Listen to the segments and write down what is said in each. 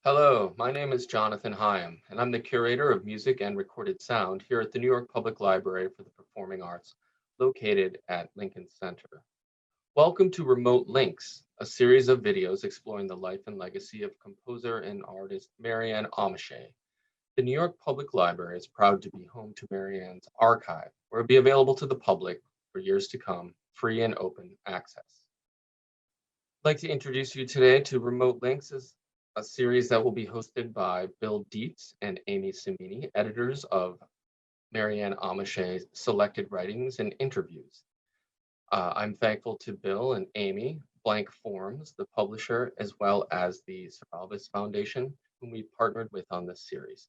Hello, my name is Jonathan Hyam, and I'm the curator of music and recorded sound here at the New York Public Library for the Performing Arts, located at Lincoln Center. Welcome to Remote Links, a series of videos exploring the life and legacy of composer and artist Maryanne Amacher. The New York Public Library is proud to be home to Maryanne's archive, where it will be available to the public for years to come, free and open access. I'd like to introduce you today to Remote Links as a series that will be hosted by Bill Dietz and Amy Cimini, editors of Maryanne Amacher's selected writings and interviews. I'm thankful to Bill and Amy, Blank Forms, the publisher, as well as the Cervalvis Foundation, whom we partnered with on this series.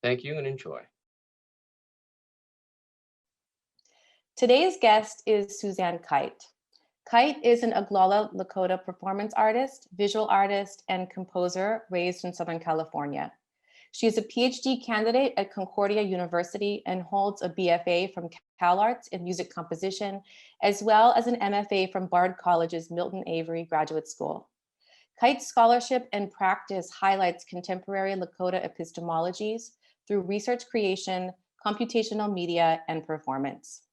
Thank you and enjoy. Today's guest is Suzanne Kite. Kite is an Oglála Lakota performance artist, visual artist, and composer raised in Southern California. She is a PhD candidate at Concordia University and holds a BFA from CalArts in music composition, as well as an MFA from Bard College's Milton Avery Graduate School. Kite's scholarship and practice highlights contemporary Lakota epistemologies through research creation, computational media, and performance.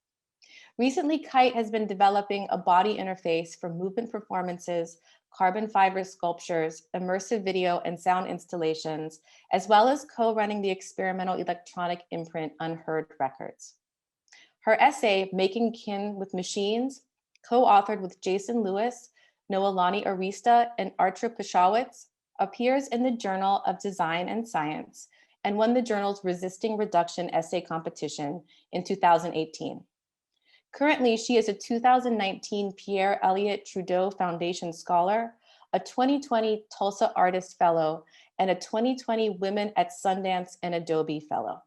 Recently, Kite has been developing a body interface for movement performances, carbon fiber sculptures, immersive video and sound installations, as well as co-running the experimental electronic imprint Unheard Records. Her essay, Making Kin with Machines, co-authored with Jason Lewis, Noelani Arista, and Archer Pechawisc, appears in the Journal of Design and Science and won the journal's Resisting Reduction essay competition in 2018. Currently, she is a 2019 Pierre, Elliott, Trudeau Foundation Scholar, a 2020 Tulsa Artist Fellow, and a 2020 Women at Sundance and Adobe Fellow.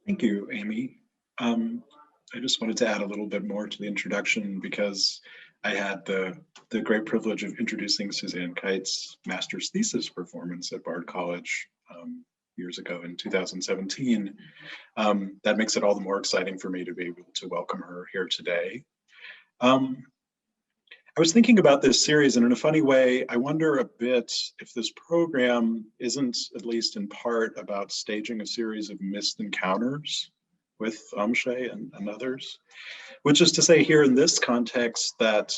Thank you, Amy. I just wanted to add a little bit more to the introduction because I had the great privilege of introducing Suzanne Kite's master's thesis performance at Bard College years ago in 2017. That makes it all the more exciting for me to be able to welcome her here today. I was thinking about this series, and in a funny way, I wonder a bit if this program isn't, at least in part, about staging a series of missed encounters with Amacher and others, which is to say here in this context that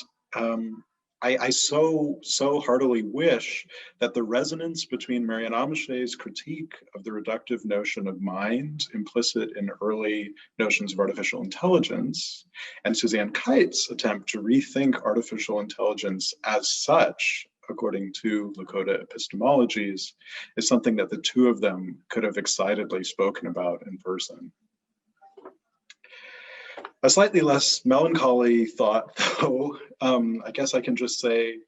I so heartily wish that the resonance between Maryanne Amacher's critique of the reductive notion of mind implicit in early notions of artificial intelligence and Suzanne Kite's attempt to rethink artificial intelligence as such, according to Lakota epistemologies, is something that the two of them could have excitedly spoken about in person. A slightly less melancholy thought, though, I guess I can just say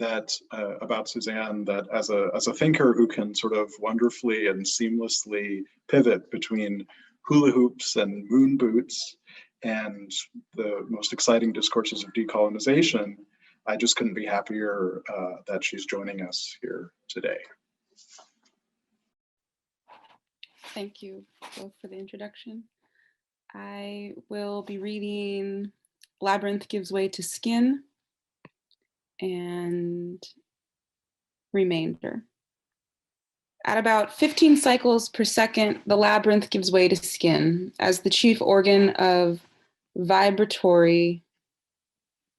that about Suzanne, that as a thinker who can sort of wonderfully and seamlessly pivot between hula hoops and moon boots and the most exciting discourses of decolonization, I just couldn't be happier that she's joining us here today. Thank you both for the introduction. I will be reading Labyrinth Gives Way to Skin and Remainder. At about 15 cycles per second, the labyrinth gives way to skin as the chief organ of vibratory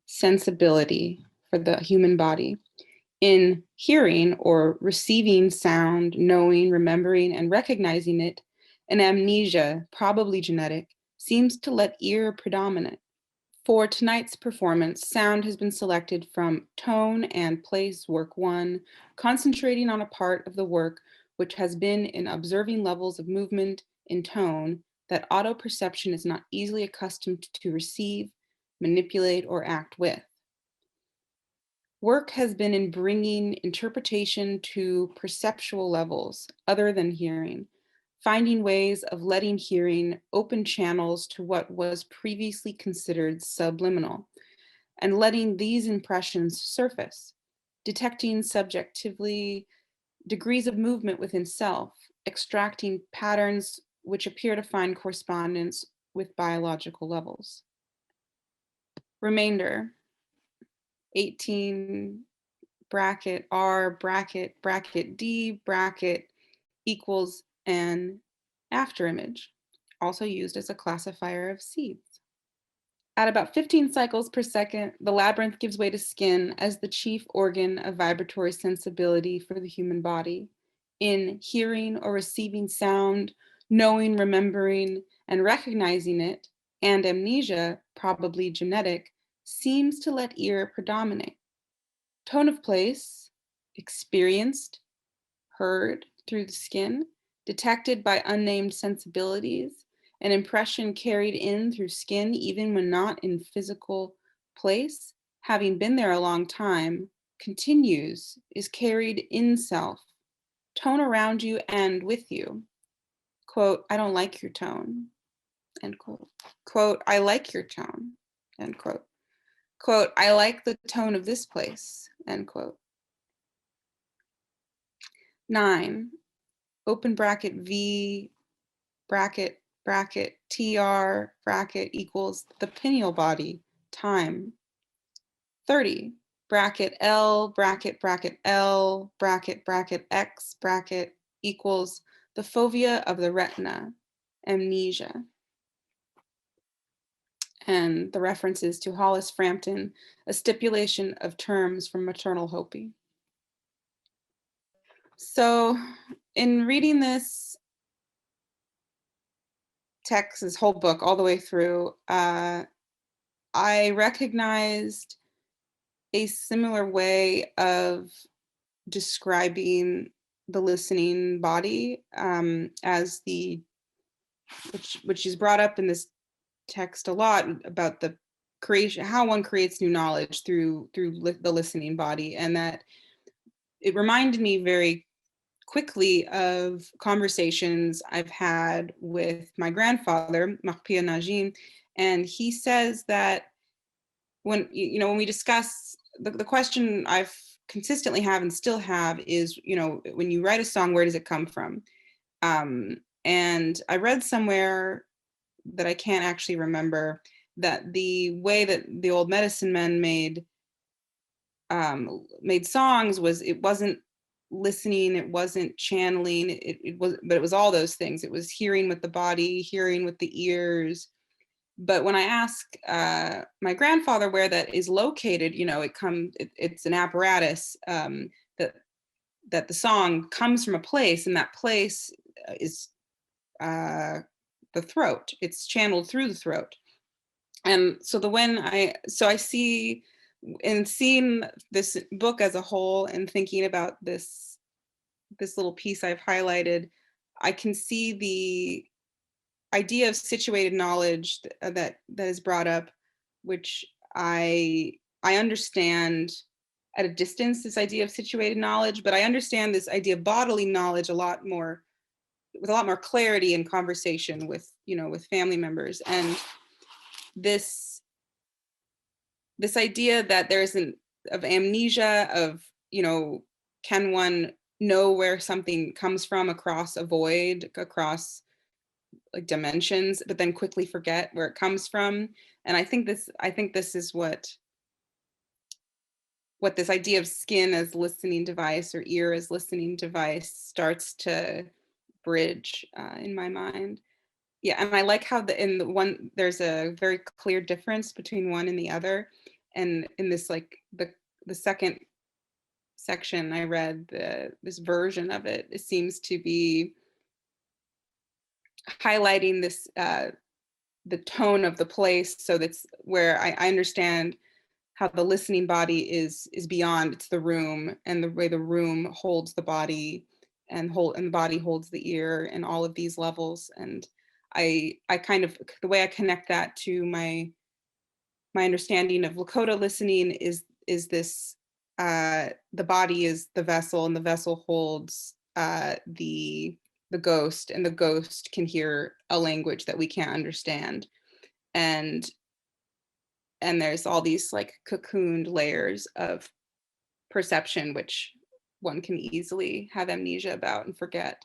sensibility for the human body. In hearing or receiving sound, knowing, remembering, and recognizing it, an amnesia, probably genetic, seems to let ear predominate. For tonight's performance, sound has been selected from Tone and Place Work 1, concentrating on a part of the work which has been in observing levels of movement in tone that auto-perception is not easily accustomed to receive, manipulate, or act with. Work has been in bringing interpretation to perceptual levels other than hearing, finding ways of letting hearing open channels to what was previously considered subliminal, and letting these impressions surface, detecting subjectively degrees of movement within self, extracting patterns which appear to find correspondence with biological levels. Remainder, 18% bracket R bracket bracket D bracket equals an afterimage, also used as a classifier of seeds. At about 15 cycles per second, the labyrinth gives way to skin as the chief organ of vibratory sensibility for the human body. In hearing or receiving sound, knowing, remembering, and recognizing it, and amnesia, probably genetic, seems to let ear predominate. Tone of place, experienced, heard through the skin, detected by unnamed sensibilities, an impression carried in through skin even when not in physical place, having been there a long time, continues, is carried in self, tone around you and with you. Quote, I don't like your tone, end quote. Quote, I like your tone, end quote. Quote, I like the tone of this place, end quote. 9, open bracket V bracket bracket TR bracket equals the pineal body, time. 30, bracket L bracket bracket L bracket bracket X bracket equals the fovea of the retina, amnesia. And the references to Hollis Frampton, a stipulation of terms from Maternal Hopi. So in reading this text, this whole book all the way through, I recognized a similar way of describing the listening body as the, which is brought up in this text a lot about the creation, how one creates new knowledge through the listening body, and that it reminded me very quickly of conversations I've had with my grandfather, Pierre Najim, and he says that when when we discuss the question I've consistently have and still have is, when you write a song, where does it come from? And I read somewhere that I can't actually remember that the way that the old medicine men made songs was, it wasn't listening, it wasn't channeling, it was all those things. It was hearing with the body, hearing with the ears. But when I ask my grandfather where that is located, it's an apparatus that the song comes from a place, and that place is the throat. It's channeled through the throat. And so I see, in seeing this book as a whole and thinking about this little piece I've highlighted, I can see the idea of situated knowledge that is brought up, which I understand at a distance, this idea of situated knowledge, but I understand this idea of bodily knowledge with a lot more clarity in conversation with family members. And this idea that there's of amnesia, of can one know where something comes from across a void, across like dimensions, but then quickly forget where it comes from. And I think this is what this idea of skin as listening device or ear as listening device starts to bridge in my mind. Yeah, and I like how in the one, there's a very clear difference between one and the other. And in this, like the second section I read, this version of it, it seems to be highlighting this the tone of the place. So that's where I understand how the listening body is beyond, it's the room, and the way the room holds the body, and the body holds the ear, and all of these levels. And I kind of, the way I connect that to my understanding of Lakota listening is this, the body is the vessel, and the vessel holds the ghost, and the ghost can hear a language that we can't understand. And there's all these like cocooned layers of perception, which one can easily have amnesia about and forget.